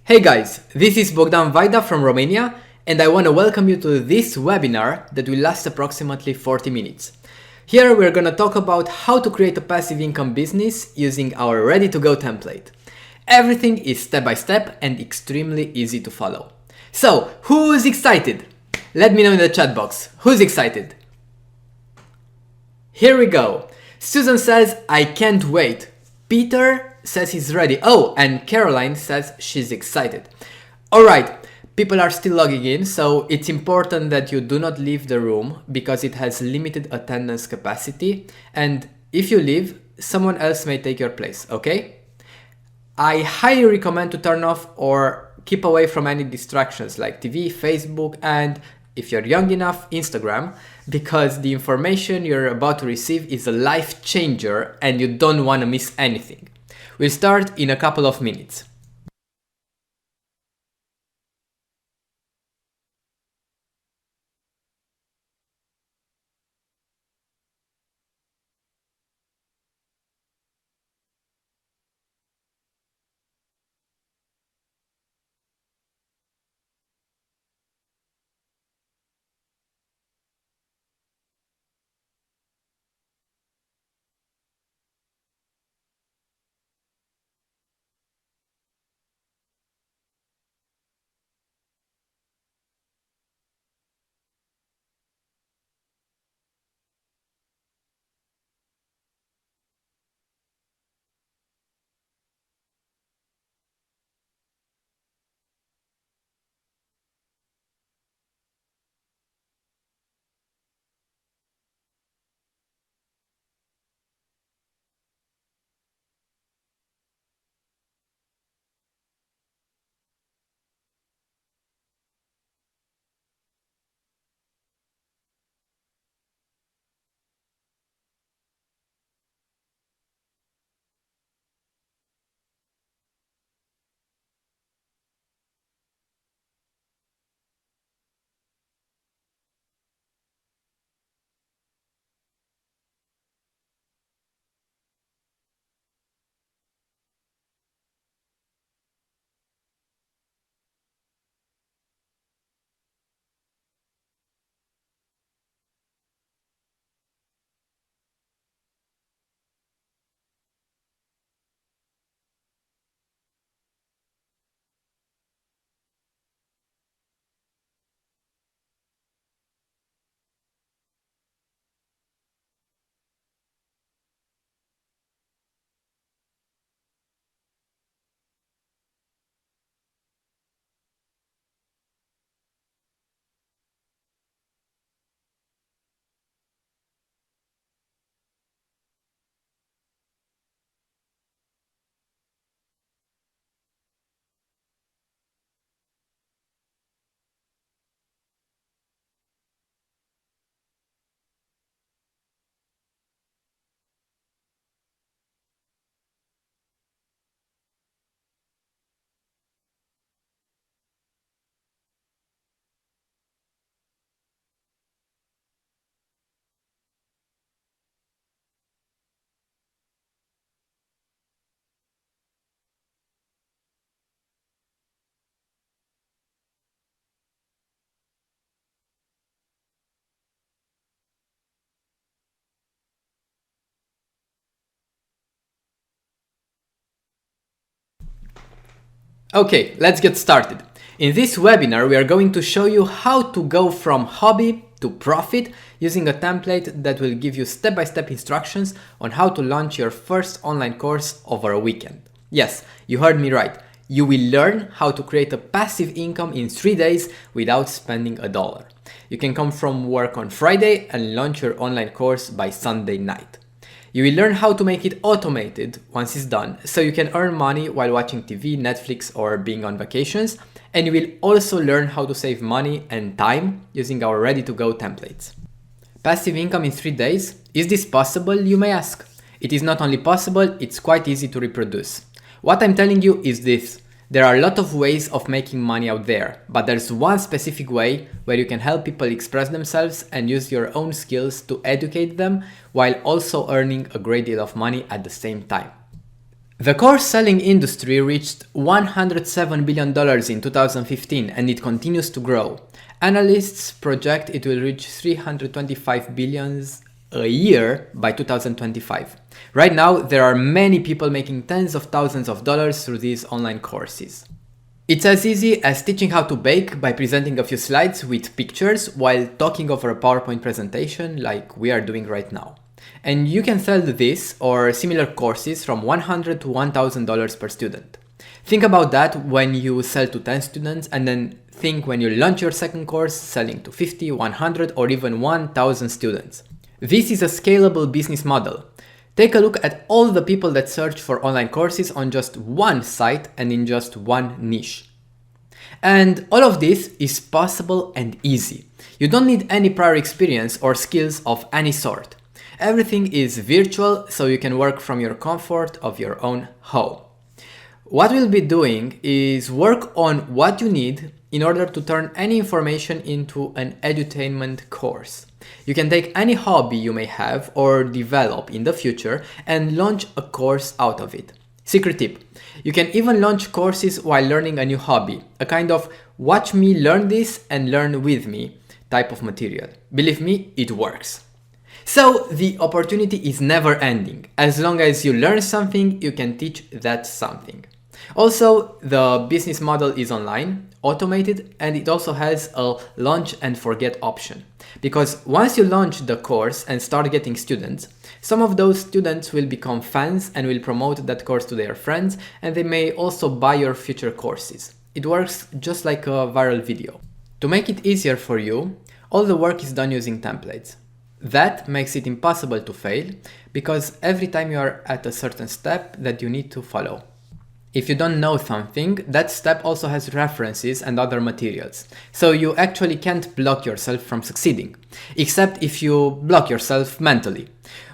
Hey guys, this is Bogdan Vaida from Romania, and I want to welcome you to this webinar that will last approximately 40 minutes. Here we're going to talk about how to create a passive income business using our ready-to-go template. Everything is step-by-step and extremely easy to follow. So, who's excited? Let me know in the chat box. Who's excited? Here we go. Susan says, I can't wait. Peter says he's ready. Oh, and Caroline says she's excited. Alright, people are still logging in, so it's important that you do not leave the room because it has limited attendance capacity, and if you leave, someone else may take your place, okay? I highly recommend to turn off or keep away from any distractions like TV, Facebook, and if you're young enough, Instagram, because the information you're about to receive is a life changer and you don't want to miss anything. We'll start in a couple of minutes. Okay, let's get started. In this webinar, we are going to show you how to go from hobby to profit using a template that will give you step-by-step instructions on how to launch your first online course over a weekend. Yes, you heard me right. You will learn how to create a passive income in 3 days without spending a dollar. You can come from work on Friday and launch your online course by Sunday night. You will learn how to make it automated once it's done, so you can earn money while watching TV, Netflix, or being on vacations. And you will also learn how to save money and time using our ready-to-go templates. Passive income in 3 days? Is this possible, you may ask? It is not only possible, it's quite easy to reproduce. What I'm telling you is this. There are a lot of ways of making money out there, but there's one specific way where you can help people express themselves and use your own skills to educate them while also earning a great deal of money at the same time. The course selling industry reached $107 billion in 2015 and it continues to grow. Analysts project it will reach $325 billion a year by 2025. Right now, there are many people making tens of thousands of dollars through these online courses. It's as easy as teaching how to bake by presenting a few slides with pictures while talking over a PowerPoint presentation like we are doing right now. And you can sell this or similar courses from $100 to $1,000 per student. Think about that when you sell to 10 students, and then think when you launch your second course selling to 50, 100 or even 1,000 students. This is a scalable business model. Take a look at all the people that search for online courses on just one site and in just one niche. And all of this is possible and easy. You don't need any prior experience or skills of any sort. Everything is virtual, so you can work from your comfort of your own home. What we'll be doing is work on what you need in order to turn any information into an edutainment course. You can take any hobby you may have or develop in the future and launch a course out of it. Secret tip: you can even launch courses while learning a new hobby, a kind of watch me learn this and learn with me type of material. Believe me, it works. So the opportunity is never ending. As long as you learn something, you can teach that something. Also, the business model is online, automated, and it also has a launch and forget option. Because once you launch the course and start getting students, some of those students will become fans and will promote that course to their friends, and they may also buy your future courses. It works just like a viral video. To make it easier for you, all the work is done using templates. That makes it impossible to fail, because every time you are at a certain step that you need to follow. If you don't know something, that step also has references and other materials, so you actually can't block yourself from succeeding, except if you block yourself mentally.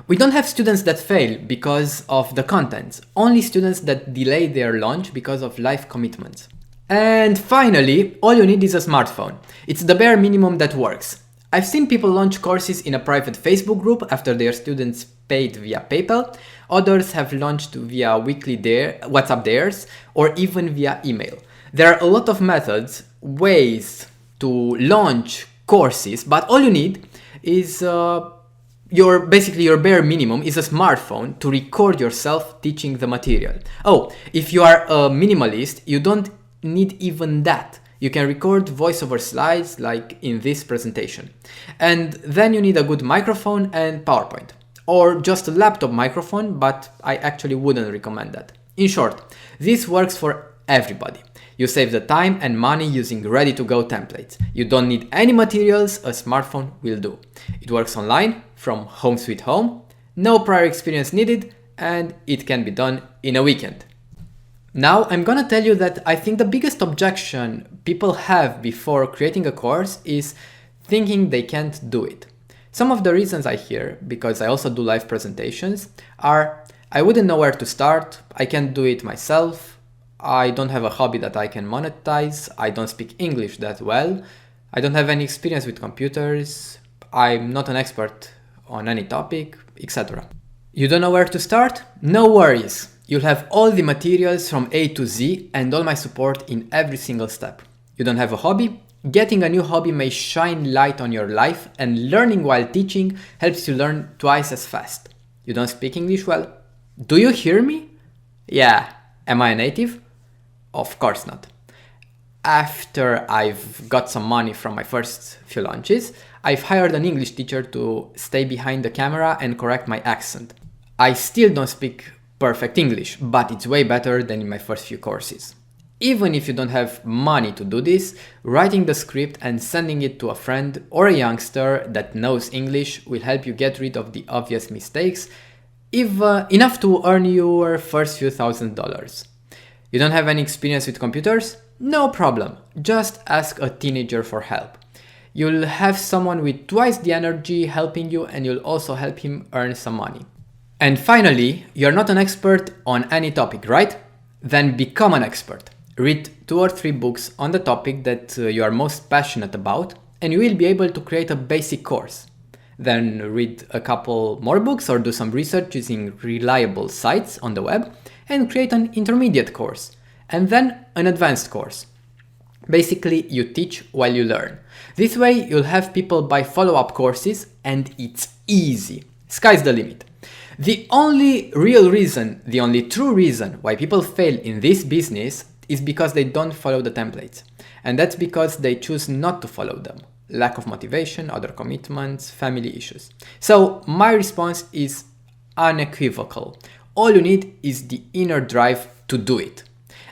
We don't have students that fail because of the contents, only students that delay their launch because of life commitments. And finally, all you need is a smartphone. It's the bare minimum that works. I've seen people launch courses in a private Facebook group after their students paid via PayPal. Others have launched via weekly WhatsApp dares, or even via email. There are a lot of methods, ways to launch courses, but all you need is your bare minimum is a smartphone to record yourself teaching the material. Oh, if you are a minimalist, you don't need even that. You can record voiceover slides like in this presentation. And then you need a good microphone and PowerPoint. Or just a laptop microphone, but I actually wouldn't recommend that. In short, this works for everybody. You save the time and money using ready-to-go templates. You don't need any materials, a smartphone will do. It works online, from home sweet home, no prior experience needed, and it can be done in a weekend. Now I'm gonna tell you that I think the biggest objection people have before creating a course is thinking they can't do it. Some of the reasons I hear, because I also do live presentations, are I wouldn't know where to start, I can't do it myself, I don't have a hobby that I can monetize, I don't speak English that well, I don't have any experience with computers, I'm not an expert on any topic, etc. You don't know where to start? No worries. You'll have all the materials from A to Z and all my support in every single step. You don't have a hobby? Getting a new hobby may shine light on your life, and learning while teaching helps you learn twice as fast. You don't speak English well? Do you hear me? Yeah. Am I a native? Of course not. After I've got some money from my first few launches, I've hired an English teacher to stay behind the camera and correct my accent. I still don't speak perfect English, but it's way better than in my first few courses. Even if you don't have money to do this, writing the script and sending it to a friend or a youngster that knows English will help you get rid of the obvious mistakes, enough to earn your first few $1,000s. You don't have any experience with computers? No problem, just ask a teenager for help. You'll have someone with twice the energy helping you, and you'll also help him earn some money. And finally, you're not an expert on any topic, right? Then become an expert. Read 2 or 3 books on the topic that you are most passionate about, and you will be able to create a basic course. Then read a couple more books or do some research using reliable sites on the web, and create an intermediate course, and then an advanced course. Basically, you teach while you learn. This way, you'll have people buy follow-up courses, and it's easy. Sky's the limit. The only true reason why people fail in this business is because they don't follow the templates. And that's because they choose not to follow them. Lack of motivation, other commitments, family issues. So my response is unequivocal. All you need is the inner drive to do it.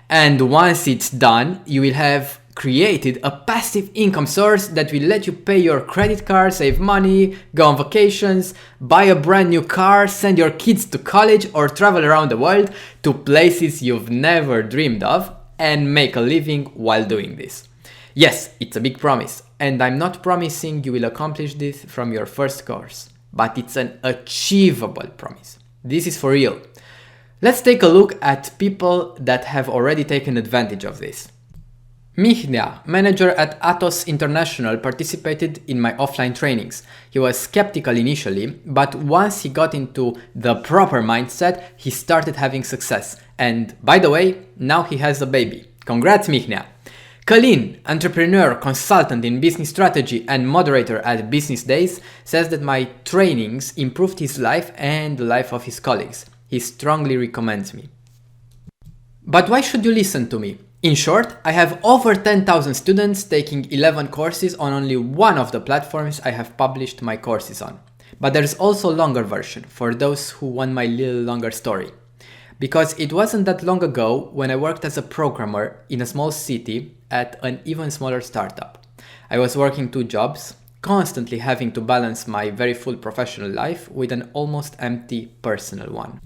And once it's done, you will have created a passive income source that will let you pay your credit card, save money, go on vacations, buy a brand new car, send your kids to college, or travel around the world to places you've never dreamed of and make a living while doing this. Yes, it's a big promise, and I'm not promising you will accomplish this from your first course, but it's an achievable promise. This is for real. Let's take a look at people that have already taken advantage of this. Mihnea, manager at Atos International, participated in my offline trainings. He was skeptical initially, but once he got into the proper mindset, he started having success. And by the way, now he has a baby. Congrats, Mihnea! Colleen, entrepreneur, consultant in business strategy and moderator at Business Days, says that my trainings improved his life and the life of his colleagues. He strongly recommends me. But why should you listen to me? In short, I have over 10,000 students taking 11 courses on only one of the platforms I have published my courses on. But there's also a longer version for those who want my little longer story. Because it wasn't that long ago when I worked as a programmer in a small city at an even smaller startup. I was working 2 jobs, constantly having to balance my very full professional life with an almost empty personal one.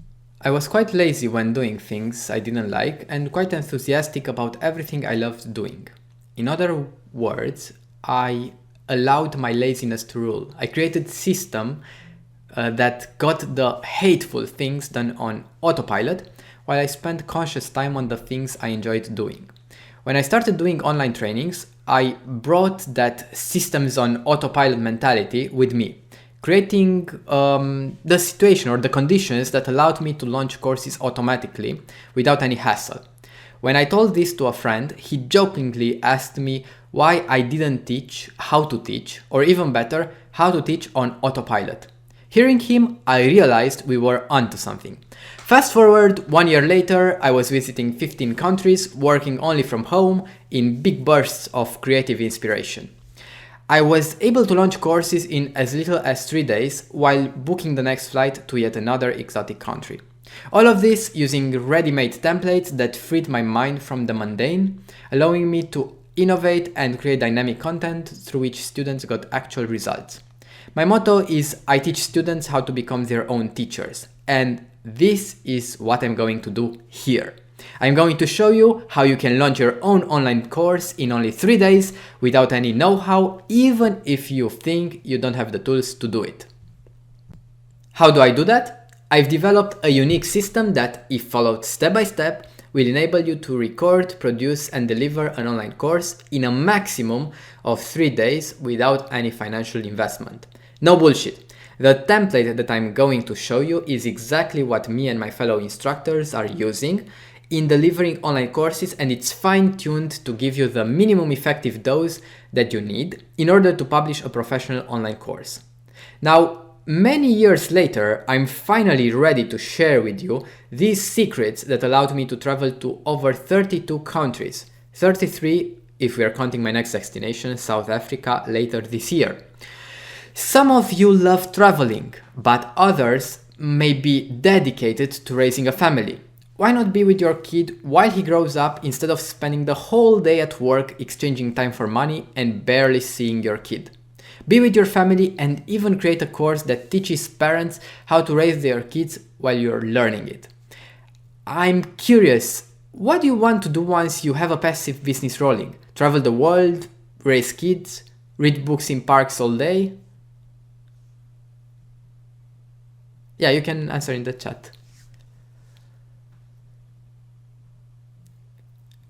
I was quite lazy when doing things I didn't like and quite enthusiastic about everything I loved doing. In other words, I allowed my laziness to rule. I created a system that got the hateful things done on autopilot while I spent conscious time on the things I enjoyed doing. When I started doing online trainings, I brought that systems on autopilot mentality with me, creating the situation or the conditions that allowed me to launch courses automatically without any hassle. When I told this to a friend, he jokingly asked me why I didn't teach how to teach, or even better, how to teach on autopilot. Hearing him, I realized we were onto something. Fast forward 1 year later, I was visiting 15 countries, working only from home in big bursts of creative inspiration. I was able to launch courses in as little as 3 days while booking the next flight to yet another exotic country. All of this using ready-made templates that freed my mind from the mundane, allowing me to innovate and create dynamic content through which students got actual results. My motto is I teach students how to become their own teachers, and this is what I'm going to do here. I'm going to show you how you can launch your own online course in only 3 days without any know-how, even if you think you don't have the tools to do it. How do I do that? I've developed a unique system that, if followed step by step, will enable you to record, produce and deliver an online course in a maximum of 3 days without any financial investment. No bullshit. The template that I'm going to show you is exactly what me and my fellow instructors are using in delivering online courses, and it's fine-tuned to give you the minimum effective dose that you need in order to publish a professional online course. Now, many years later, I'm finally ready to share with you these secrets that allowed me to travel to over 32 countries, 33 if we are counting my next destination, South Africa, later this year. Some of you love traveling, but others may be dedicated to raising a family. Why not be with your kid while he grows up instead of spending the whole day at work exchanging time for money and barely seeing your kid? Be with your family and even create a course that teaches parents how to raise their kids while you're learning it. I'm curious, what do you want to do once you have a passive business rolling? Travel the world, raise kids, read books in parks all day? Yeah, you can answer in the chat.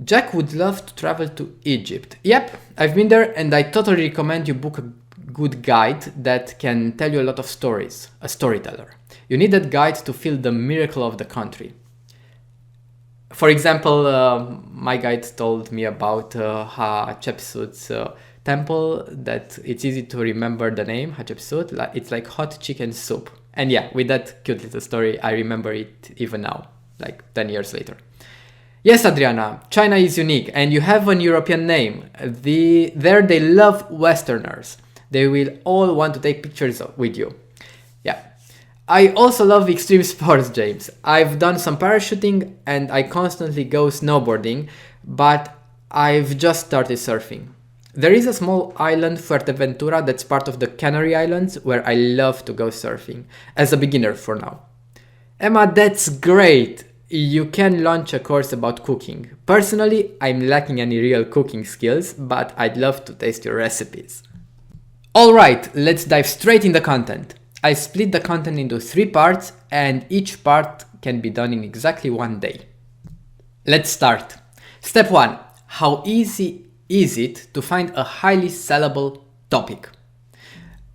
Jack would love to travel to Egypt. Yep, I've been there and I totally recommend you book a good guide that can tell you a lot of stories, a storyteller. You need that guide to feel the miracle of the country. For example, my guide told me about Hatshepsut's temple, that it's easy to remember the name, Hatshepsut. It's like hot chicken soup. And yeah, with that cute little story, I remember it even now, like 10 years later. Yes, Adriana, China is unique, and you have an European name. There they love Westerners. They will all want to take pictures with you. Yeah. I also love extreme sports, James. I've done some parachuting and I constantly go snowboarding, but I've just started surfing. There is a small island, Fuerteventura, that's part of the Canary Islands, where I love to go surfing, as a beginner for now. Emma, that's great! You can launch a course about cooking. Personally, I'm lacking any real cooking skills, but I'd love to taste your recipes. Alright, let's dive straight in the content. I split the content into 3 parts, and each part can be done in exactly 1 day. Let's start. Step 1. How easy is it to find a highly sellable topic?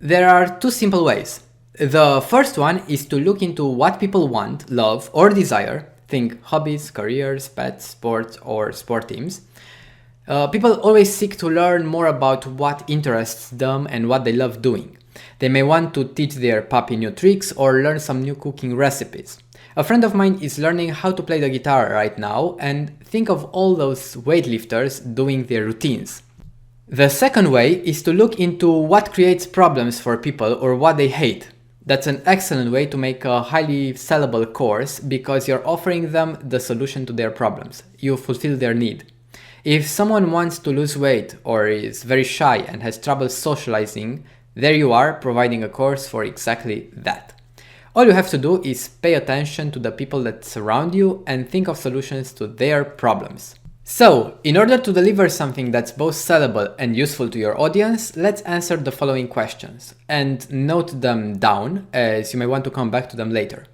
There are 2 simple ways. The first one is to look into what people want, love, or desire. Think hobbies, careers, pets, sports, or sport teams. People always seek to learn more about what interests them and what they love doing. They may want to teach their puppy new tricks or learn some new cooking recipes. A friend of mine is learning how to play the guitar right now, and think of all those weightlifters doing their routines. The second way is to look into what creates problems for people or what they hate. That's an excellent way to make a highly sellable course because you're offering them the solution to their problems. You fulfill their need. If someone wants to lose weight or is very shy and has trouble socializing, there you are, providing a course for exactly that. All you have to do is pay attention to the people that surround you and think of solutions to their problems. So, in order to deliver something that's both sellable and useful to your audience, let's answer the following questions and note them down, as you may want to come back to them later.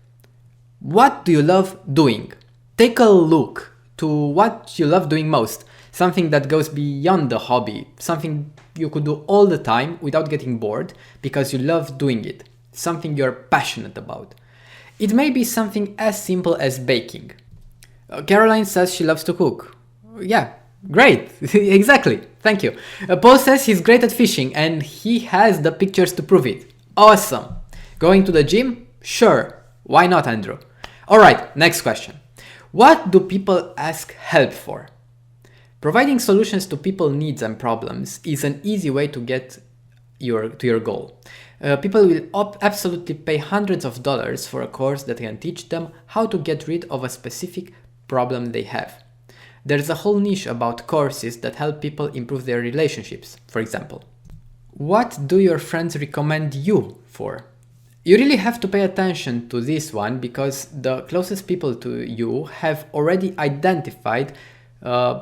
What do you love doing? Take a look to what you love doing most, something that goes beyond the hobby, something you could do all the time without getting bored because you love doing it, something you're passionate about. It may be something as simple as baking. Caroline says she loves to cook. Yeah, great, exactly, thank you. Paul says he's great at fishing and he has the pictures to prove it. Awesome. Going to the gym? Sure. Why not, Andrew? Alright, next question. What do people ask help for? Providing solutions to people's needs and problems is an easy way to get to your goal. People will absolutely pay hundreds of dollars for a course that can teach them how to get rid of a specific problem they have. There's a whole niche about courses that help people improve their relationships, for example. What do your friends recommend you for? You really have to pay attention to this one because the closest people to you have already identified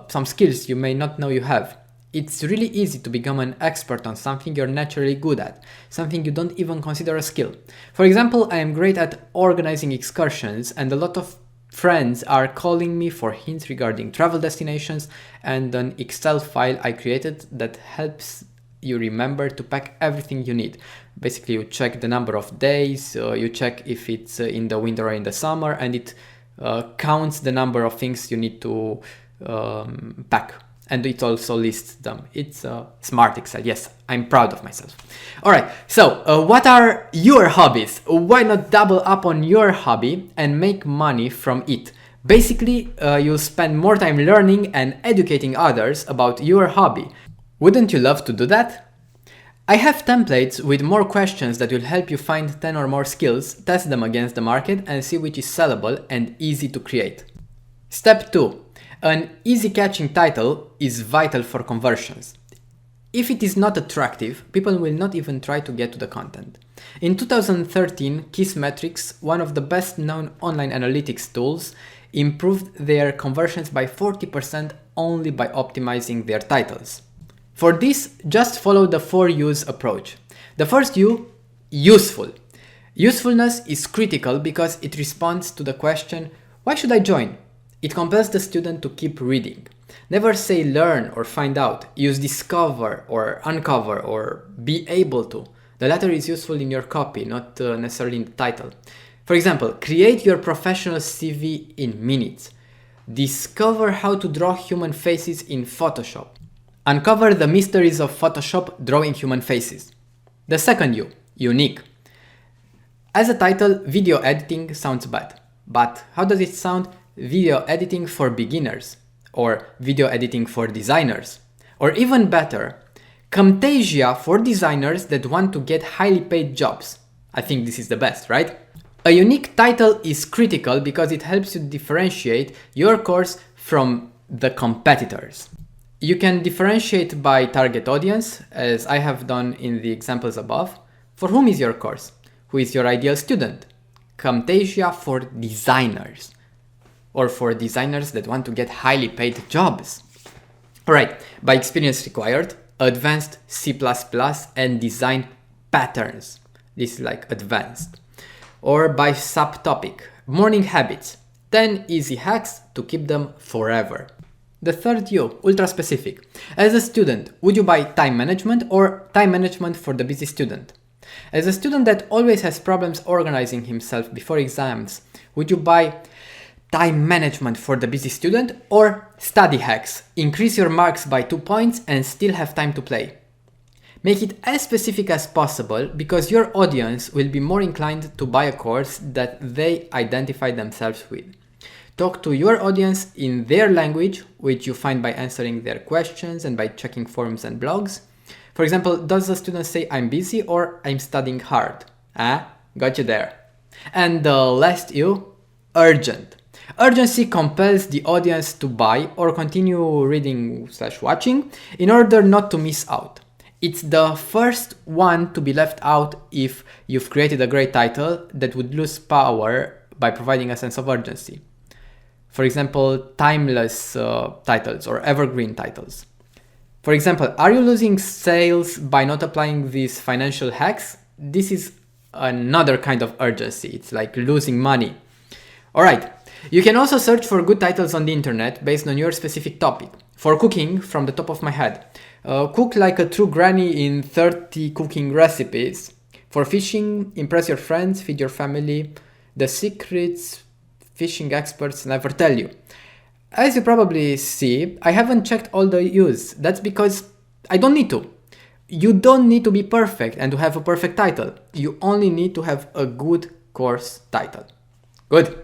some skills you may not know you have. It's really easy to become an expert on something you're naturally good at, something you don't even consider a skill. For example, I am great at organizing excursions, and a lot of friends are calling me for hints regarding travel destinations and an Excel file I created that helps you remember to pack everything you need. Basically, you check the number of days, you check if it's in the winter or in the summer, and it counts the number of things you need to pack. And it also lists them. It's a smart Excel. Yes, I'm proud of myself. All right, so what are your hobbies? Why not double up on your hobby and make money from it? Basically, you'll spend more time learning and educating others about your hobby. Wouldn't you love to do that? I have templates with more questions that will help you find 10 or more skills, test them against the market, and see which is sellable and easy to create. Step 2. An easy catching title is vital for conversions. If it is not attractive, people will not even try to get to the content. In 2013, Kissmetrics, one of the best known online analytics tools, improved their conversions by 40% only by optimizing their titles. For this, just follow the 4 U's approach. The first U, useful. Usefulness is critical because it responds to the question, why should I join? It compels the student to keep reading. Never say learn or find out. Use discover or uncover or be able to. The latter is useful in your copy, not necessarily in the title. For example, create your professional CV in minutes. Discover how to draw human faces in Photoshop. Uncover the mysteries of Photoshop drawing human faces. The second U, unique. As a title, video editing sounds bad. But how does it sound? Video editing for beginners, or video editing for designers, or even better, Camtasia for designers that want to get highly paid jobs. I think this is the best, right? A unique title is critical because it helps you differentiate your course from the competitors. You can differentiate by target audience, as I have done in the examples above. For whom is your course? Who is your ideal student? Camtasia for designers, or for designers that want to get highly paid jobs. Alright, by experience required, advanced C++ and design patterns. This is like advanced. Or by subtopic, morning habits, 10 easy hacks to keep them forever. The third U, ultra specific. As a student, would you buy time management or time management for the busy student? As a student that always has problems organizing himself before exams, would you buy time management for the busy student or study hacks? Increase your marks by 2 points and still have time to play. Make it as specific as possible because your audience will be more inclined to buy a course that they identify themselves with. Talk to your audience in their language, which you find by answering their questions and by checking forums and blogs. For example, does the student say I'm busy or I'm studying hard? Got you there. And the last U, urgent. Urgency compels the audience to buy or continue reading/watching in order not to miss out. It's the first one to be left out if you've created a great title that would lose power by providing a sense of urgency. For example, timeless titles or evergreen titles. For example, are you losing sales by not applying these financial hacks? This is another kind of urgency. It's like losing money. Alright, you can also search for good titles on the internet based on your specific topic. For cooking, from the top of my head, cook like a true granny in 30 cooking recipes. For fishing, impress your friends, feed your family. The secrets fishing experts never tell you. As you probably see, I haven't checked all the U's. That's because I don't need to. You don't need to be perfect and to have a perfect title. You only need to have a good course title. Good.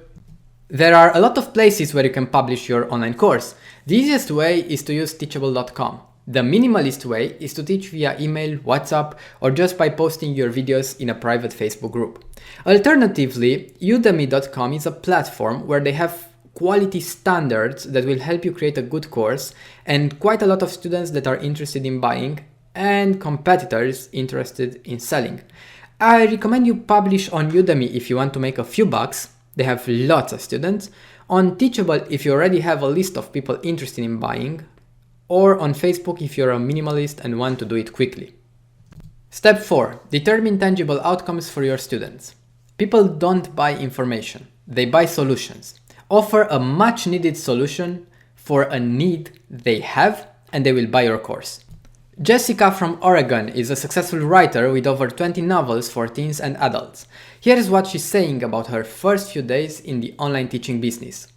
There are a lot of places where you can publish your online course. The easiest way is to use teachable.com. The minimalist way is to teach via email, WhatsApp, or just by posting your videos in a private Facebook group. Alternatively, udemy.com is a platform where they have quality standards that will help you create a good course, and quite a lot of students that are interested in buying and competitors interested in selling. I recommend you publish on Udemy if you want to make a few bucks. They have lots of students. On Teachable if you already have a list of people interested in buying, or on Facebook if you're a minimalist and want to do it quickly. Step 4. Determine tangible outcomes for your students. People don't buy information, they buy solutions. Offer a much needed solution for a need they have and they will buy your course. Jessica from Oregon is a successful writer with over 20 novels for teens and adults. Here is what she's saying about her first few days in the online teaching business.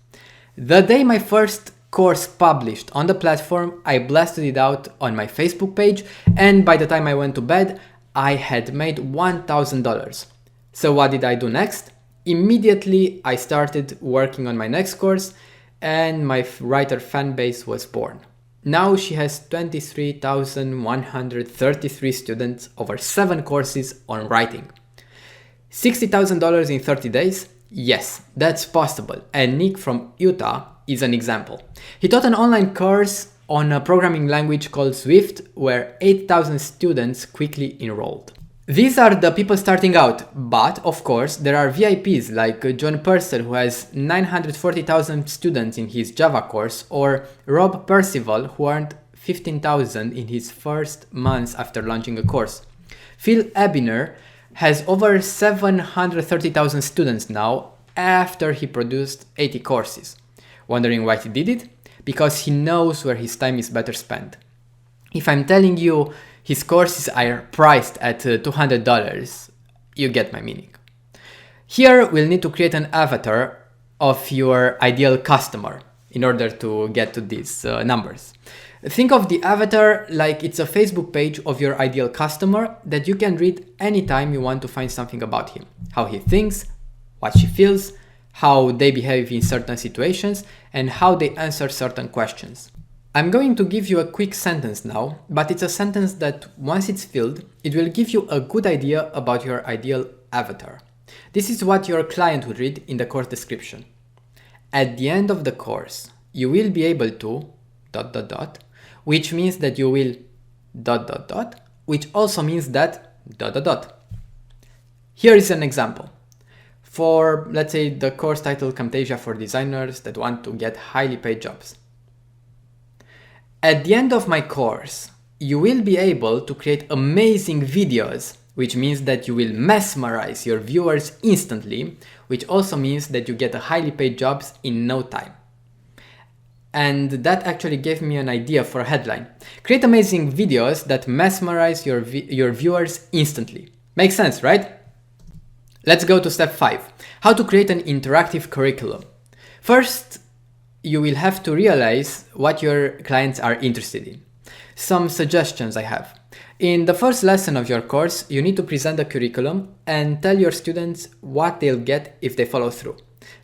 The day my first course published on the platform, I blasted it out on my Facebook page, and by the time I went to bed, I had made $1,000. So what did I do next? Immediately, I started working on my next course, and my writer fan base was born. Now she has 23,133 students over 7 courses on writing. $60,000 in 30 days? Yes, that's possible, and Nick from Utah is an example. He taught an online course on a programming language called Swift, where 8,000 students quickly enrolled. These are the people starting out, but of course there are VIPs like John Purcell, who has 940,000 students in his Java course, or Rob Percival, who earned 15,000 in his first months after launching a course. Phil Ebiner has over 730,000 students now after he produced 80 courses. Wondering why he did it? Because he knows where his time is better spent. If I'm telling you his courses are priced at $200, you get my meaning. Here we'll need to create an avatar of your ideal customer. in order to get to these numbers. Think of the avatar like it's a Facebook page of your ideal customer that you can read anytime you want to find something about him, how he thinks, what she feels, how they behave in certain situations, and how they answer certain questions. I'm going to give you a quick sentence now, but it's a sentence that once it's filled, it will give you a good idea about your ideal avatar. This is what your client would read in the course description. At the end of the course, you will be able to ... which means that you will ... which also means that ... Here is an example. For, let's say, the course title Camtasia for designers that want to get highly paid jobs. At the end of my course, you will be able to create amazing videos, which means that you will mesmerize your viewers instantly, which also means that you get a highly paid jobs in no time. And that actually gave me an idea for a headline. Create amazing videos that mesmerize your viewers instantly. Makes sense, right? Let's go to step 5. How to create an interactive curriculum. First, you will have to realize what your clients are interested in. Some suggestions I have. In the first lesson of your course, you need to present the curriculum and tell your students what they'll get if they follow through.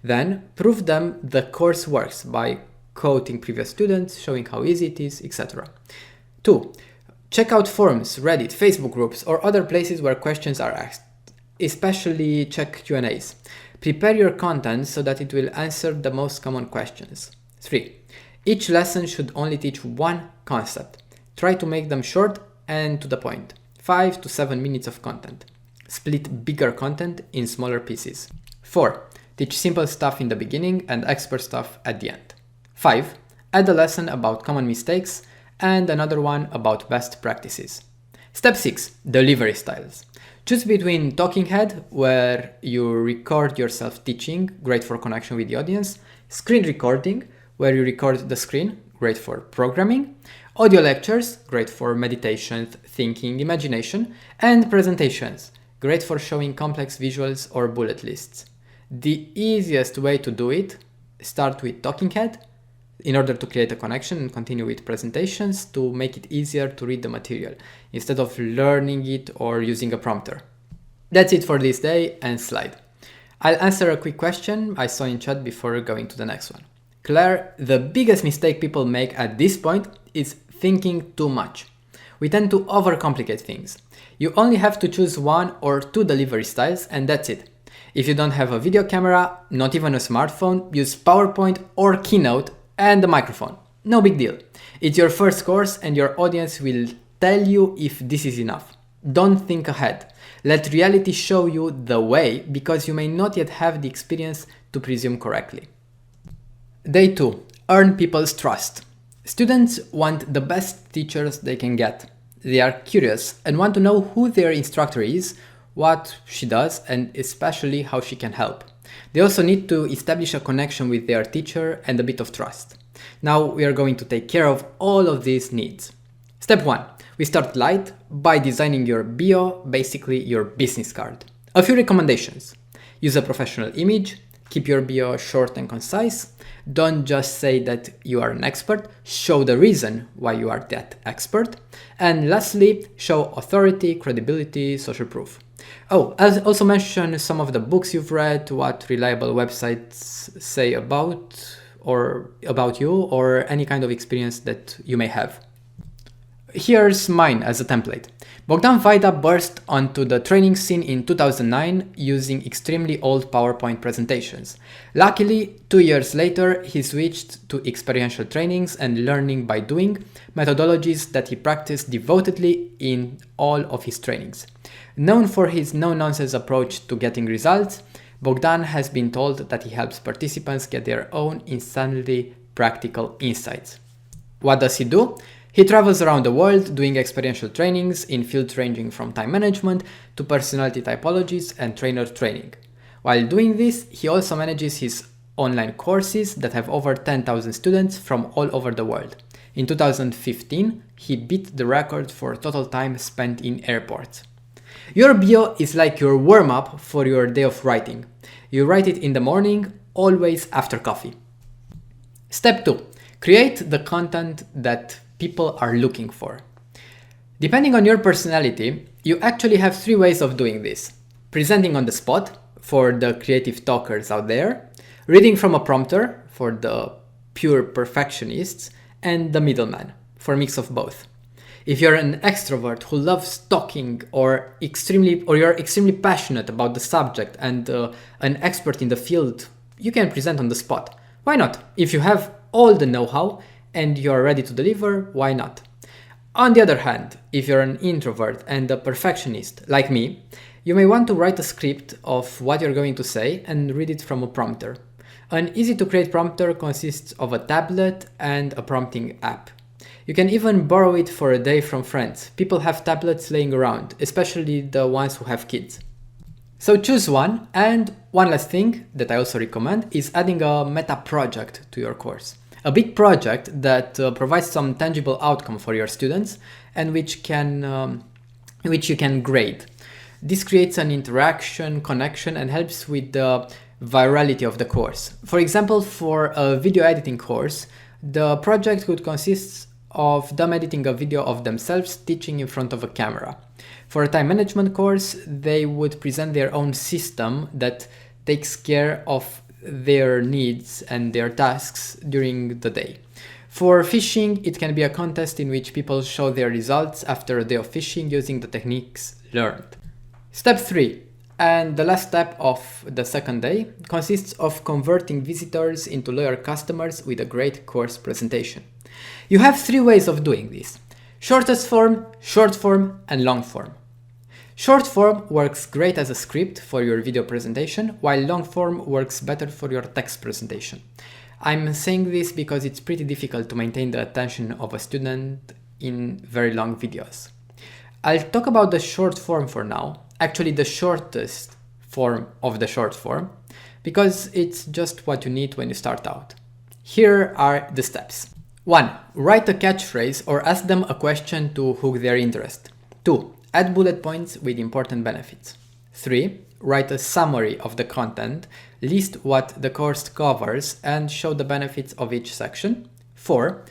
Then, prove them the course works by quoting previous students, showing how easy it is, etc. 2. Check out forums, Reddit, Facebook groups, or other places where questions are asked. Especially check Q&As. Prepare your content so that it will answer the most common questions. 3. Each lesson should only teach one concept. Try to make them short and to the point. 5 to 7 minutes of content. Split bigger content in smaller pieces. 4. Teach simple stuff in the beginning and expert stuff at the end. 5. Add a lesson about common mistakes and another one about best practices. Step 6. Delivery styles. Choose between talking head, where you record yourself teaching, great for connection with the audience, screen recording, where you record the screen, great for programming, audio lectures, great for meditation, thinking, imagination, and presentations, great for showing complex visuals or bullet lists. The easiest way to do it, start with talking head, in order to create a connection, and continue with presentations to make it easier to read the material, instead of learning it or using a prompter. That's it for this day and slide. I'll answer a quick question I saw in chat before going to the next one. Claire, the biggest mistake people make at this point is thinking too much. We tend to overcomplicate things. You only have to choose 1 or 2 delivery styles and that's it. If you don't have a video camera, not even a smartphone, use PowerPoint or Keynote and the microphone. No big deal. It's your first course and your audience will tell you if this is enough. Don't think ahead. Let reality show you the way because you may not yet have the experience to presume correctly. Day 2. Earn people's trust. Students want the best teachers they can get. They are curious and want to know who their instructor is, what she does, and especially how she can help. They also need to establish a connection with their teacher and a bit of trust. Now we are going to take care of all of these needs. Step 1. We start light by designing your bio, basically your business card. A few recommendations. Use a professional image. Keep your bio short and concise. Don't just say that you are an expert. Show the reason why you are that expert. And lastly, show authority, credibility, social proof. Oh, I'll also mention some of the books you've read, what reliable websites say about you, or any kind of experience that you may have. Here's mine as a template. Bogdan Vaida burst onto the training scene in 2009 using extremely old PowerPoint presentations. Luckily, 2 years later, he switched to experiential trainings and learning by doing, methodologies that he practiced devotedly in all of his trainings. Known for his no-nonsense approach to getting results, Bogdan has been told that he helps participants get their own insanely practical insights. What does he do? He travels around the world doing experiential trainings in fields ranging from time management to personality typologies and trainer training. While doing this, he also manages his online courses that have over 10,000 students from all over the world. In 2015, he beat the record for total time spent in airports. Your bio is like your warm-up for your day of writing. You write it in the morning, always after coffee. Step 2. Create the content that people are looking for. Depending on your personality, you actually have 3 ways of doing this. Presenting on the spot, for the creative talkers out there, reading from a prompter, for the pure perfectionists, and the middleman, for a mix of both. If you're an extrovert who loves talking or you're extremely passionate about the subject and an expert in the field, you can present on the spot. Why not? If you have all the know-how and you're ready to deliver, why not? On the other hand, if you're an introvert and a perfectionist like me, you may want to write a script of what you're going to say and read it from a prompter. An easy-to-create prompter consists of a tablet and a prompting app. You can even borrow it for a day from friends. People have tablets laying around, especially the ones who have kids. So choose one, and one last thing that I also recommend is adding a meta project to your course. A big project that provides some tangible outcome for your students and which you can grade. This creates an interaction, connection, and helps with the virality of the course. For example, for a video editing course, the project could consist of them editing a video of themselves teaching in front of a camera. For a time management course, they would present their own system that takes care of their needs and their tasks during the day. For fishing, it can be a contest in which people show their results after a day of fishing using the techniques learned. Step 3, and the last step of the second day, consists of converting visitors into loyal customers with a great course presentation. You have 3 ways of doing this: shortest form, short form, and long form. Short form works great as a script for your video presentation, while long form works better for your text presentation. I'm saying this because it's pretty difficult to maintain the attention of a student in very long videos. I'll talk about the short form for now, actually the shortest form of the short form, because it's just what you need when you start out. Here are the steps. 1. Write a catchphrase or ask them a question to hook their interest. 2. Add bullet points with important benefits. 3. Write a summary of the content, list what the course covers, and show the benefits of each section. 4.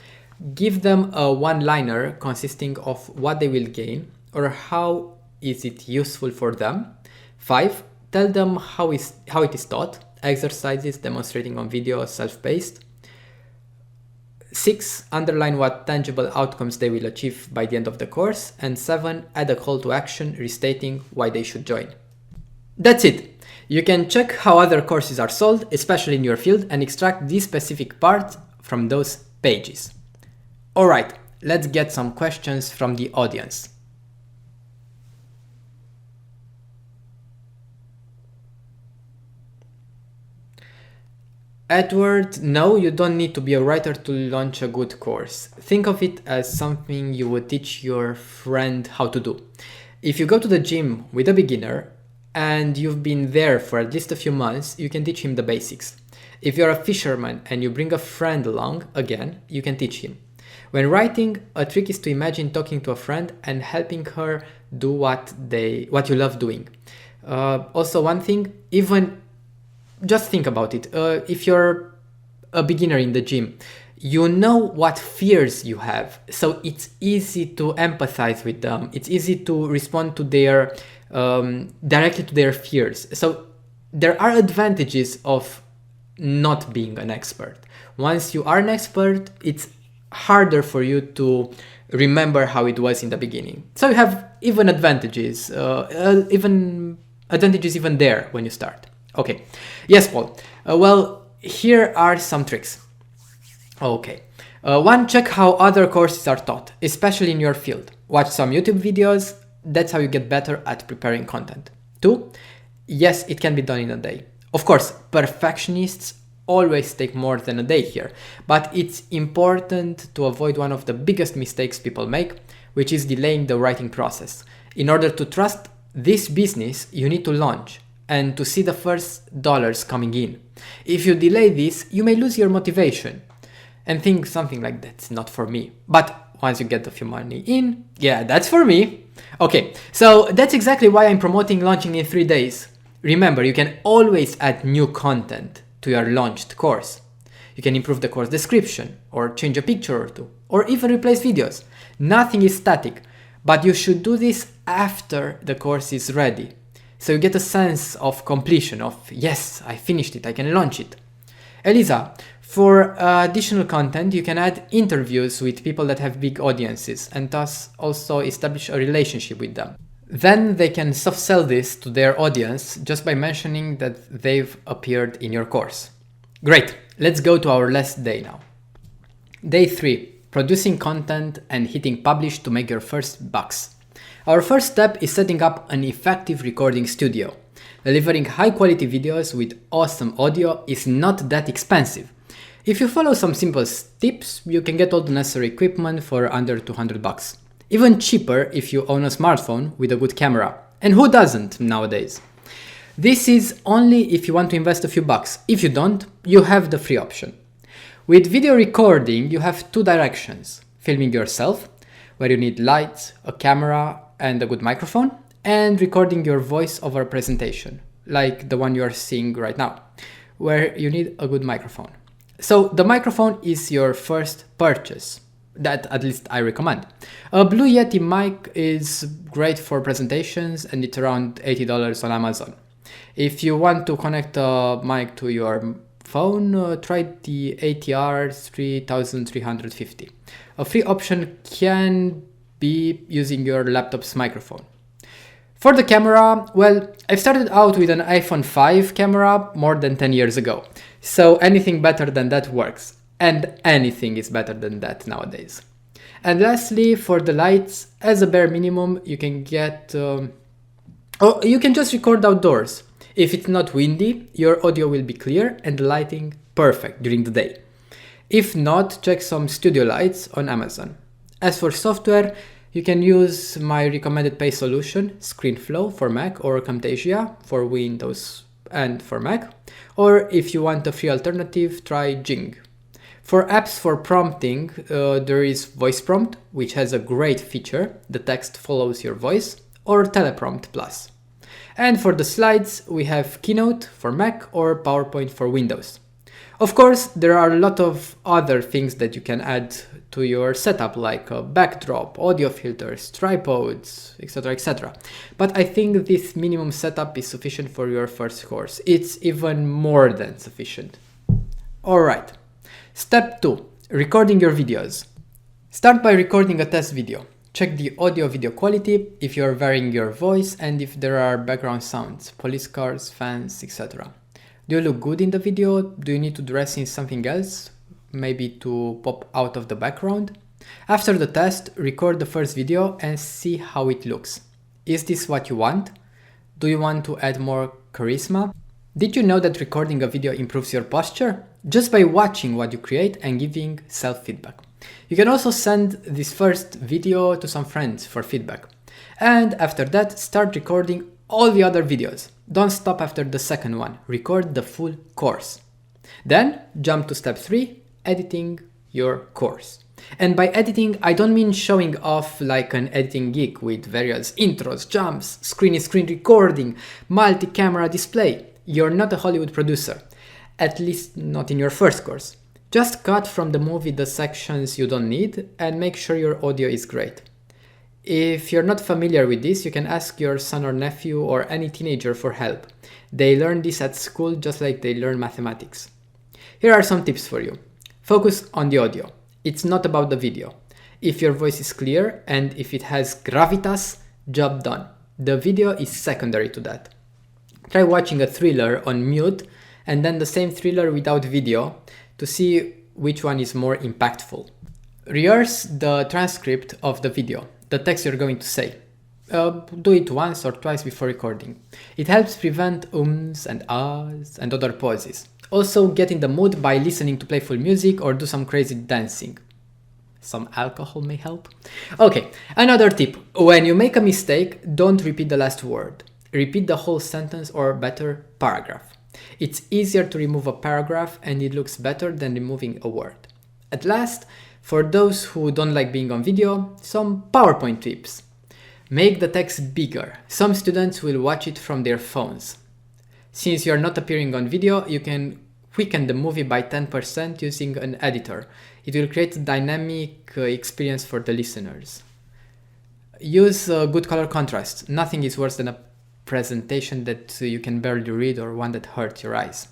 Give them a one-liner consisting of what they will gain or how is it useful for them. 5. Tell them how it is taught, exercises demonstrating on video, self-paced. 6. Underline what tangible outcomes they will achieve by the end of the course. And 7. Add a call to action restating why they should join. That's it. You can check how other courses are sold, especially in your field, and extract these specific parts from those pages. Alright, let's get some questions from the audience. Edward, no, you don't need to be a writer to launch a good course. Think of it as something you would teach your friend how to do. If you go to the gym with a beginner and you've been there for at least a few months, you can teach him the basics. If you're a fisherman and you bring a friend along, again, you can teach him. When writing, a trick is to imagine talking to a friend and helping her do what you love doing. Also, one thing, just think about it. If you're a beginner in the gym, you know what fears you have, so it's easy to empathize with them. It's easy to respond to their directly to their fears. So there are advantages of not being an expert. Once you are an expert, it's harder for you to remember how it was in the beginning. So you have even advantages, even there when you start. Okay. Yes, Paul. Well, here are some tricks. Okay. 1. Check how other courses are taught, especially in your field. Watch some YouTube videos. That's how you get better at preparing content. 2. Yes, it can be done in a day. Of course, perfectionists always take more than a day here, but it's important to avoid one of the biggest mistakes people make, which is delaying the writing process. In order to trust this business, you need to launch and to see the first dollars coming in. If you delay this, you may lose your motivation and think something like that's not for me. But once you get a few money in, yeah, that's for me. Okay, so that's exactly why I'm promoting launching in 3 days. Remember, you can always add new content to your launched course. You can improve the course description, or change a picture or two, or even replace videos. Nothing is static, but you should do this after the course is ready. So you get a sense of completion, of yes, I finished it, I can launch it. Elisa, for additional content, you can add interviews with people that have big audiences and thus also establish a relationship with them. Then they can soft sell this to their audience just by mentioning that they've appeared in your course. Great, let's go to our last day now. Day 3, producing content and hitting publish to make your first bucks. Our first step is setting up an effective recording studio. Delivering high quality videos with awesome audio is not that expensive. If you follow some simple tips, you can get all the necessary equipment for under $200. Even cheaper if you own a smartphone with a good camera. And who doesn't nowadays? This is only if you want to invest a few bucks. If you don't, you have the free option. With video recording, you have two directions. Filming yourself, where you need lights, a camera, and a good microphone, and recording your voice over a presentation, like the one you are seeing right now, where you need a good microphone. So the microphone is your first purchase. That at least I recommend. A Blue Yeti mic is great for presentations and it's around $80 on Amazon. If you want to connect a mic to your phone, try the ATR 3350. A free option can be using your laptop's microphone. For the camera, well, I've started out with an iPhone 5 camera more than 10 years ago, so anything better than that works. And anything is better than that nowadays. And lastly, for the lights, as a bare minimum, you can get... you can just record outdoors. If it's not windy, your audio will be clear and the lighting perfect during the day. If not, check some studio lights on Amazon. As for software, you can use my recommended pay solution, ScreenFlow for Mac or Camtasia for Windows and for Mac. Or if you want a free alternative, try Jing. For apps for prompting, there is Voice Prompt, which has a great feature, the text follows your voice, or Teleprompt Plus. And for the slides, we have Keynote for Mac or PowerPoint for Windows. Of course, there are a lot of other things that you can add to your setup, like a backdrop, audio filters, tripods, etc, etc. But I think this minimum setup is sufficient for your first course. It's even more than sufficient. Alright. Step 2. Recording your videos. Start by recording a test video. Check the audio-video quality, if you are varying your voice, and if there are background sounds, police cars, fans, etc. Do you look good in the video? Do you need to dress in something else? Maybe to pop out of the background? After the test, record the first video and see how it looks. Is this what you want? Do you want to add more charisma? Did you know that recording a video improves your posture? Just by watching what you create and giving self-feedback. You can also send this first video to some friends for feedback. And after that, start recording all the other videos. Don't stop after the second one. Record the full course. Then jump to step 3, editing your course. And by editing, I don't mean showing off like an editing geek with various intros, jumps, screen-to-screen recording, multi-camera display. You're not a Hollywood producer. At least not in your first course. Just cut from the movie the sections you don't need and make sure your audio is great. If you're not familiar with this, you can ask your son or nephew or any teenager for help. They learn this at school just like they learn mathematics. Here are some tips for you. Focus on the audio. It's not about the video. If your voice is clear and if it has gravitas, job done. The video is secondary to that. Try watching a thriller on mute and then the same thriller without video to see which one is more impactful. Rehearse the transcript of the video, the text you're going to say. Do it once or twice before recording. It helps prevent ums and ahs and other pauses. Also get in the mood by listening to playful music or do some crazy dancing. Some alcohol may help. Okay, another tip. When you make a mistake, don't repeat the last word. Repeat the whole sentence or better, paragraph. It's easier to remove a paragraph and it looks better than removing a word. At last, for those who don't like being on video, some PowerPoint tips. Make the text bigger. Some students will watch it from their phones. Since you're not appearing on video, you can quicken the movie by 10% using an editor. It will create a dynamic experience for the listeners. Use good color contrast. Nothing is worse than a presentation that you can barely read or one that hurts your eyes.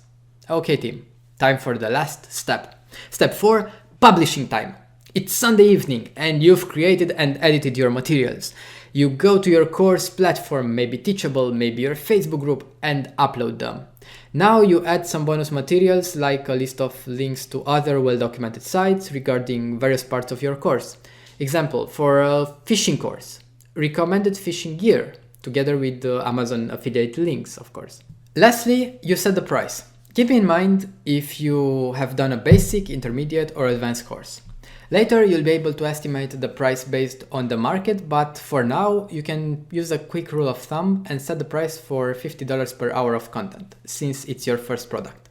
Okay team, time for the last step. Step 4, publishing time. It's Sunday evening and you've created and edited your materials. You go to your course platform, maybe Teachable, maybe your Facebook group, and upload them. Now you add some bonus materials like a list of links to other well-documented sites regarding various parts of your course. Example, for a fishing course, recommended fishing gear, together with the Amazon affiliate links, of course. Lastly, you set the price. Keep in mind if you have done a basic, intermediate, or advanced course. Later, you'll be able to estimate the price based on the market, but for now, you can use a quick rule of thumb and set the price for $50 per hour of content, since it's your first product.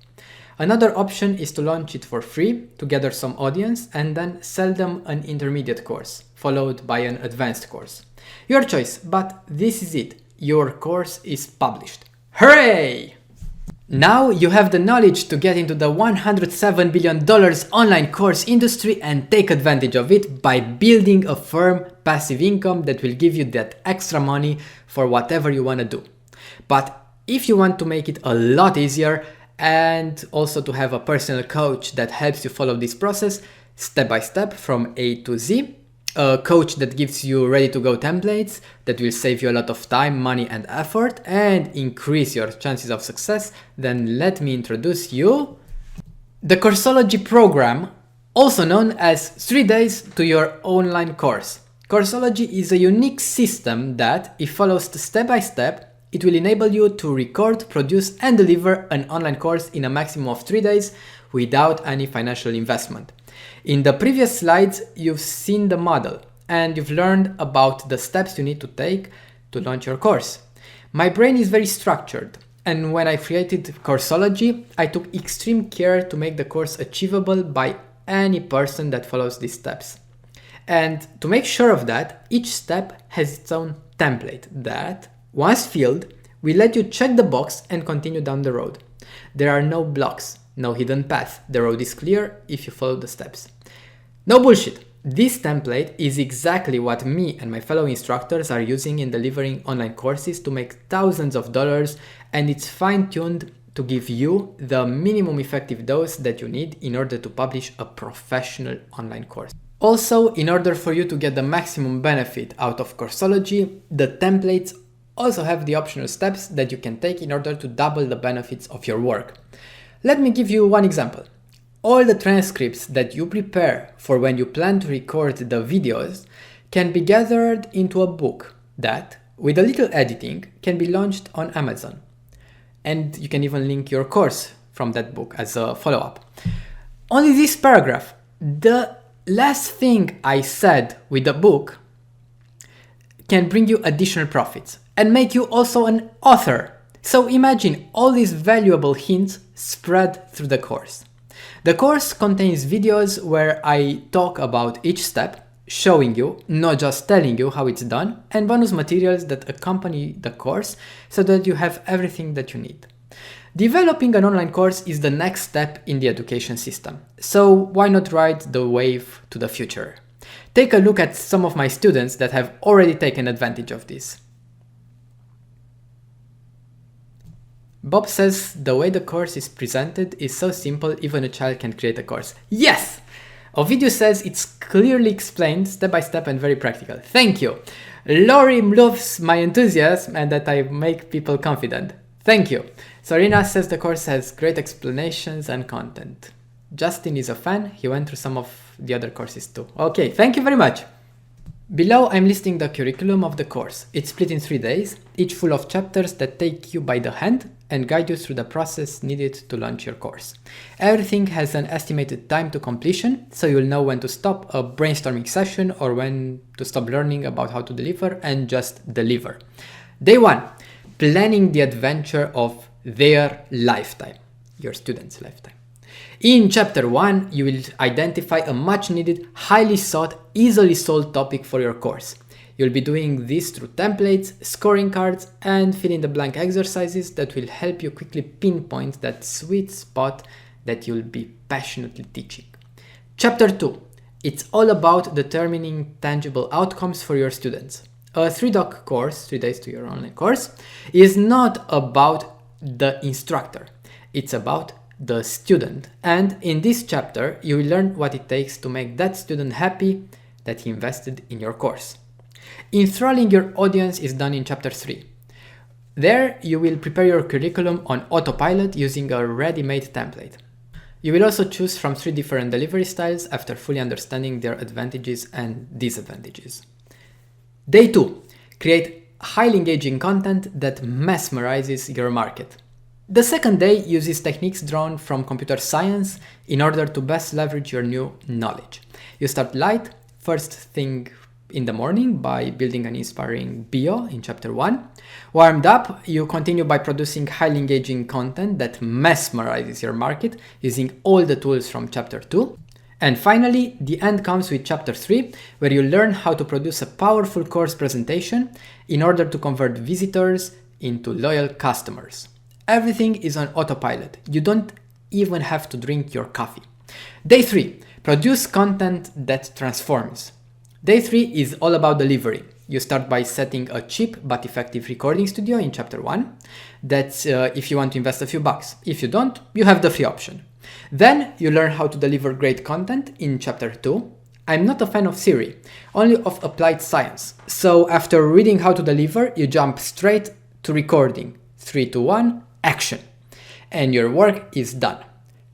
Another option is to launch it for free to gather some audience and then sell them an intermediate course, followed by an advanced course. Your choice, but this is it. Your course is published. Hooray! Now you have the knowledge to get into the $107 billion online course industry and take advantage of it by building a firm passive income that will give you that extra money for whatever you want to do. But if you want to make it a lot easier and also to have a personal coach that helps you follow this process step by step from A to Z, a coach that gives you ready-to-go templates that will save you a lot of time, money, and effort and increase your chances of success, then let me introduce you the Courseology program, also known as 3 days to your online course. Courseology is a unique system that, if followed step by step, it will enable you to record, produce, and deliver an online course in a maximum of 3 days without any financial investment. In the previous slides, you've seen the model and you've learned about the steps you need to take to launch your course. My brain is very structured, and when I created Courseology, I took extreme care to make the course achievable by any person that follows these steps. And to make sure of that, each step has its own template that, once filled, will let you check the box and continue down the road. There are no blocks. No hidden path. The road is clear if you follow the steps. No bullshit. This template is exactly what me and my fellow instructors are using in delivering online courses to make thousands of dollars, and it's fine-tuned to give you the minimum effective dose that you need in order to publish a professional online course. Also, in order for you to get the maximum benefit out of Courseology, the templates also have the optional steps that you can take in order to double the benefits of your work. Let me give you one example. All the transcripts that you prepare for when you plan to record the videos can be gathered into a book that, with a little editing, can be launched on Amazon. And you can even link your course from that book as a follow-up. Only this paragraph, the last thing I said with the book, can bring you additional profits and make you also an author. So imagine all these valuable hints spread through the course. The course contains videos where I talk about each step, showing you, not just telling you how it's done, and bonus materials that accompany the course so that you have everything that you need. Developing an online course is the next step in the education system, so why not ride the wave to the future? Take a look at some of my students that have already taken advantage of this. Bob says the way the course is presented is so simple even a child can create a course. Yes! Ovidiu says it's clearly explained step by step and very practical. Thank you! Lori loves my enthusiasm and that I make people confident. Thank you! Sorina says the course has great explanations and content. Justin is a fan, he went through some of the other courses too. Okay, thank you very much! Below I'm listing the curriculum of the course. It's split in 3 days, each full of chapters that take you by the hand and guide you through the process needed to launch your course. Everything has an estimated time to completion, so you'll know when to stop a brainstorming session or when to stop learning about how to deliver and just deliver. Day 1, planning the adventure of their lifetime, your student's lifetime. In chapter 1, you will identify a much needed, highly sought, easily solved topic for your course. You'll be doing this through templates, scoring cards, and fill in the blank exercises that will help you quickly pinpoint that sweet spot that you'll be passionately teaching. Chapter 2. It's all about determining tangible outcomes for your students. A 3-doc course, 3 days to your online course, is not about the instructor. It's about the student. And in this chapter, you will learn what it takes to make that student happy that he invested in your course. Enthralling your audience is done in chapter 3. There, you will prepare your curriculum on autopilot using a ready-made template. You will also choose from 3 different delivery styles after fully understanding their advantages and disadvantages. Day 2. Create highly engaging content that mesmerizes your market. The second day uses techniques drawn from computer science in order to best leverage your new knowledge. You start light, first thing in the morning, by building an inspiring bio in chapter 1. Warmed up, you continue by producing highly engaging content that mesmerizes your market using all the tools from chapter 2. And finally, the end comes with chapter 3, where you learn how to produce a powerful course presentation in order to convert visitors into loyal customers. Everything is on autopilot. You don't even have to drink your coffee. Day 3. Produce content that transforms. Day 3 is all about delivery. You start by setting a cheap but effective recording studio in chapter 1. That's if you want to invest a few bucks. If you don't, you have the free option. Then you learn how to deliver great content in chapter 2. I'm not a fan of theory, only of applied science. So after reading how to deliver, you jump straight to recording. 3, 2, 1, action. And your work is done.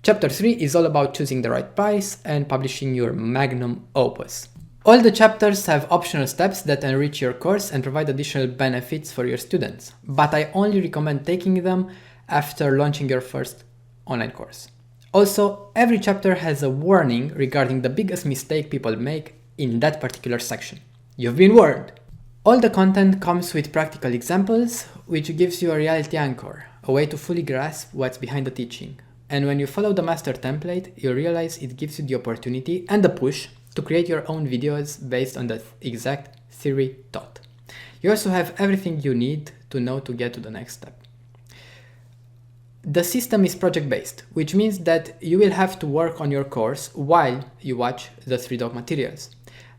Chapter 3 is all about choosing the right price and publishing your magnum opus. All the chapters have optional steps that enrich your course and provide additional benefits for your students, but I only recommend taking them after launching your first online course. Also, every chapter has a warning regarding the biggest mistake people make in that particular section. You've been warned! All the content comes with practical examples, which gives you a reality anchor, a way to fully grasp what's behind the teaching. And when you follow the master template, you realize it gives you the opportunity and the push to create your own videos based on the exact theory taught. You also have everything you need to know to get to the next step. The system is project-based, which means that you will have to work on your course while you watch the 3-doc materials.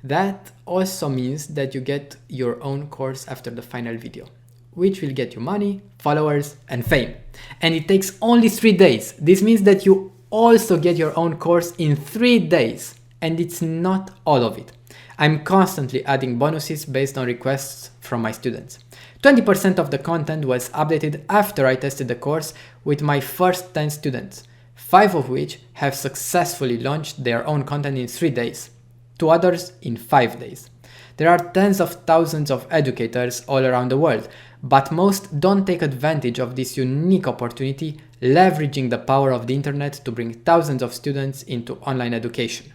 That also means that you get your own course after the final video, which will get you money, followers, and fame. And it takes only 3 days. This means that you also get your own course in 3 days. And it's not all of it. I'm constantly adding bonuses based on requests from my students. 20% of the content was updated after I tested the course with my first 10 students, 5 of which have successfully launched their own content in 3 days, 2 others in 5 days. There are tens of thousands of educators all around the world, but most don't take advantage of this unique opportunity, leveraging the power of the internet to bring thousands of students into online education.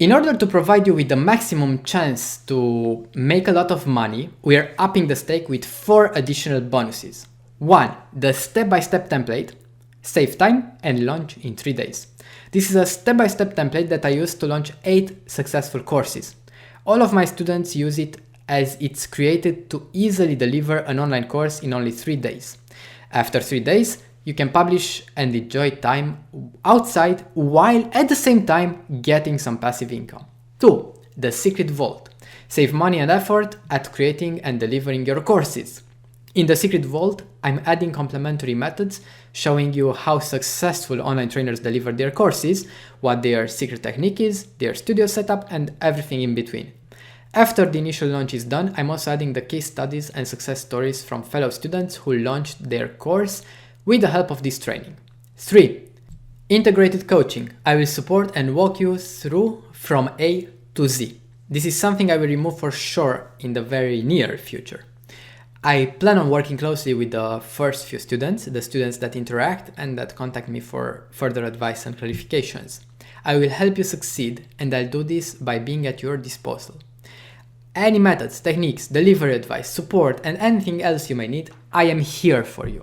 In order to provide you with the maximum chance to make a lot of money, we are upping the stake with 4 additional bonuses. 1. The step-by-step template, save time and launch in 3 days. This is a step-by-step template that I used to launch 8 successful courses. All of my students use it as it's created to easily deliver an online course in only 3 days. After 3 days, you can publish and enjoy time outside while at the same time getting some passive income. 2. The secret vault. Save money and effort at creating and delivering your courses. In the secret vault, I'm adding complementary methods showing you how successful online trainers deliver their courses, what their secret technique is, their studio setup, and everything in between. After the initial launch is done, I'm also adding the case studies and success stories from fellow students who launched their course with the help of this training. 3. Integrated coaching. I will support and walk you through from A to Z. This is something I will remove for sure in the very near future. I plan on working closely with the first few students, the students that interact and that contact me for further advice and clarifications. I will help you succeed, and I'll do this by being at your disposal. Any methods, techniques, delivery advice, support, and anything else you may need, I am here for you.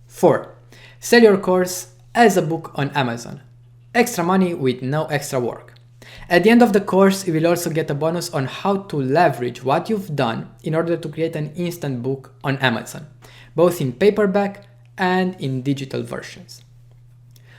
4. Sell your course as a book on Amazon. Extra money with no extra work. At the end of the course, you will also get a bonus on how to leverage what you've done in order to create an instant book on Amazon, both in paperback and in digital versions.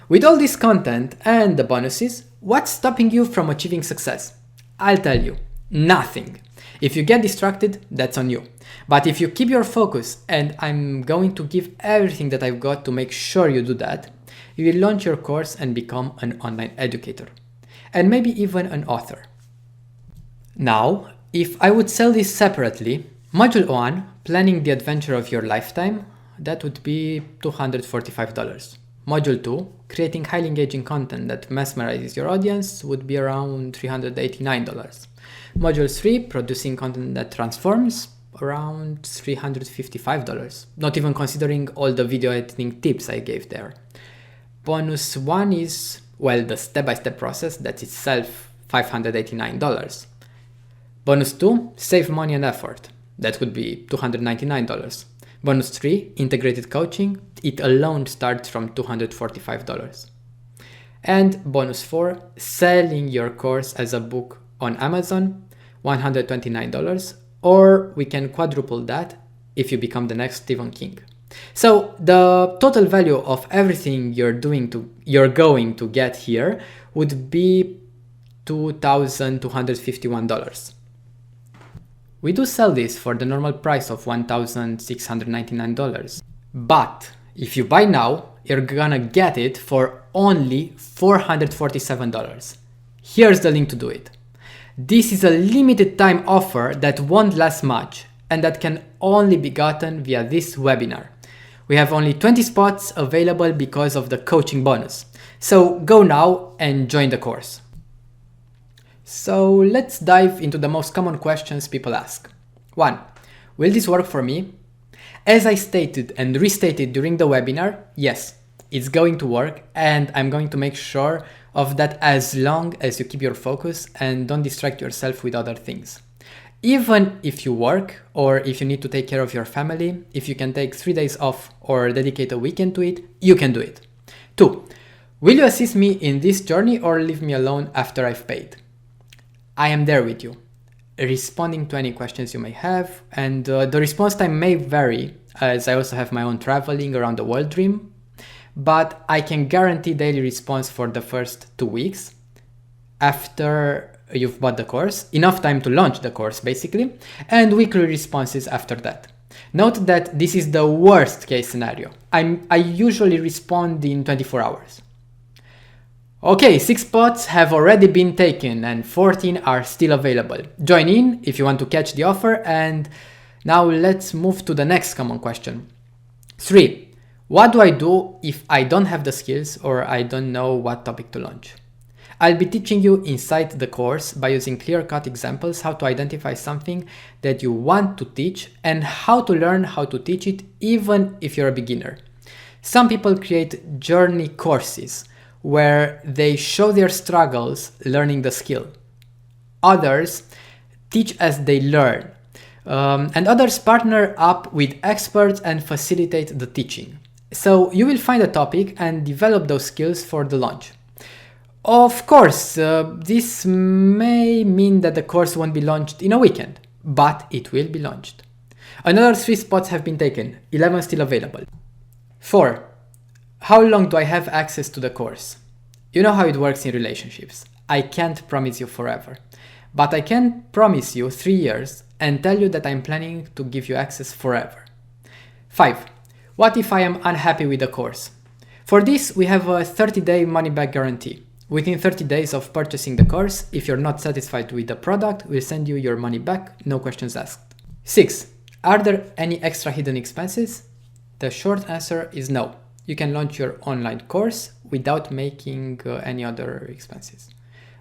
With all this content and the bonuses, what's stopping you from achieving success? I'll tell you, nothing. If you get distracted, that's on you. But if you keep your focus, and I'm going to give everything that I've got to make sure you do that, you will launch your course and become an online educator. And maybe even an author. Now, if I would sell this separately, Module 1, Planning the Adventure of Your Lifetime, that would be $245. Module 2, Creating Highly Engaging Content that Mesmerizes Your Audience, would be around $389. Module 3, Producing Content that Transforms, around $355, not even considering all the video editing tips I gave there. Bonus 1 is, well, the step-by-step process, that's itself $589. Bonus 2, Save Money and Effort, that would be $299. Bonus 3, Integrated Coaching, it alone starts from $245. And bonus 4, Selling your course as a book on Amazon, $129, or we can quadruple that if you become the next Stephen King. So the total value of everything you're going to get here would be $2,251. We do sell this for the normal price of $1,699. But if you buy now, you're gonna get it for only $447. Here's the link to do it. This is a limited time offer that won't last much and that can only be gotten via this webinar. We have only 20 spots available because of the coaching bonus. So go now and join the course. So let's dive into the most common questions people ask. 1. Will this work for me? As I stated and restated during the webinar, yes, it's going to work, and I'm going to make sure of that as long as you keep your focus and don't distract yourself with other things. Even if you work or if you need to take care of your family, if you can take 3 days off or dedicate a weekend to it, you can do it. 2. Will you assist me in this journey or leave me alone after I've paid? I am there with you, responding to any questions you may have, and the response time may vary as I also have my own traveling around the world dream, but I can guarantee daily response for the first 2 weeks after you've bought the course, enough time to launch the course basically, and weekly responses after that. Note that this is the worst case scenario. I usually respond in 24 hours. Okay, 6 spots have already been taken and 14 are still available. Join in if you want to catch the offer, and now let's move to the next common question. 3. What do I do if I don't have the skills or I don't know what topic to launch? I'll be teaching you inside the course by using clear-cut examples how to identify something that you want to teach and how to learn how to teach it even if you're a beginner. Some people create journey courses where they show their struggles learning the skill. Others teach as they learn, and others partner up with experts and facilitate the teaching. So you will find a topic and develop those skills for the launch. Of course, this may mean that the course won't be launched in a weekend, but it will be launched. Another 3 spots have been taken, 11 still available. 4. How long do I have access to the course? You know how it works in relationships. I can't promise you forever, but I can promise you 3 years and tell you that I'm planning to give you access forever. 5. What if I am unhappy with the course? For this, we have a 30-day money-back guarantee. Within 30 days of purchasing the course, if you're not satisfied with the product, we'll send you your money back, no questions asked. 6. Are there any extra hidden expenses? The short answer is no. You can launch your online course without making any other expenses.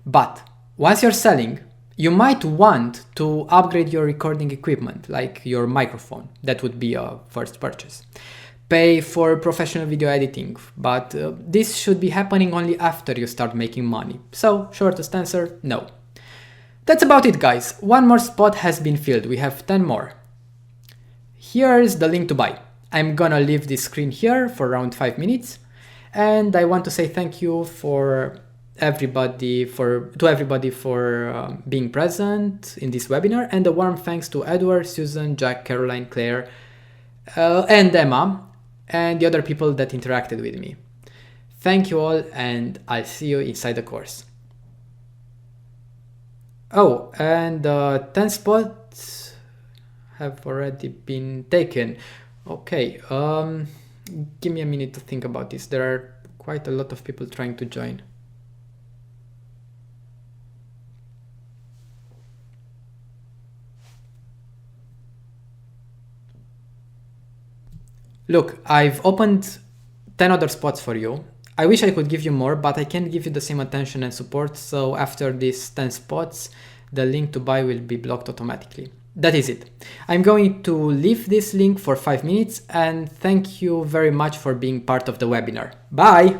But once you're selling, you might want to upgrade your recording equipment, like your microphone. That would be a first purchase. Pay for professional video editing, but this should be happening only after you start making money. So, shortest answer, no. That's about it, guys. 1 more spot has been filled. We have 10 more. Here's the link to buy. I'm gonna leave this screen here for around 5 minutes, and I want to say thank you to everybody for being present in this webinar, and a warm thanks to Edward, Susan, Jack, Caroline, Claire, and Emma, and the other people that interacted with me. Thank you all, and I'll see you inside the course. Oh, and 10 spots have already been taken. Okay, give me a minute to think about this. There are quite a lot of people trying to join. Look, I've opened 10 other spots for you. I wish I could give you more, but I can't give you the same attention and support, so after these 10 spots, the link to buy will be blocked automatically. That is it. I'm going to leave this link for 5 minutes, and thank you very much for being part of the webinar. Bye!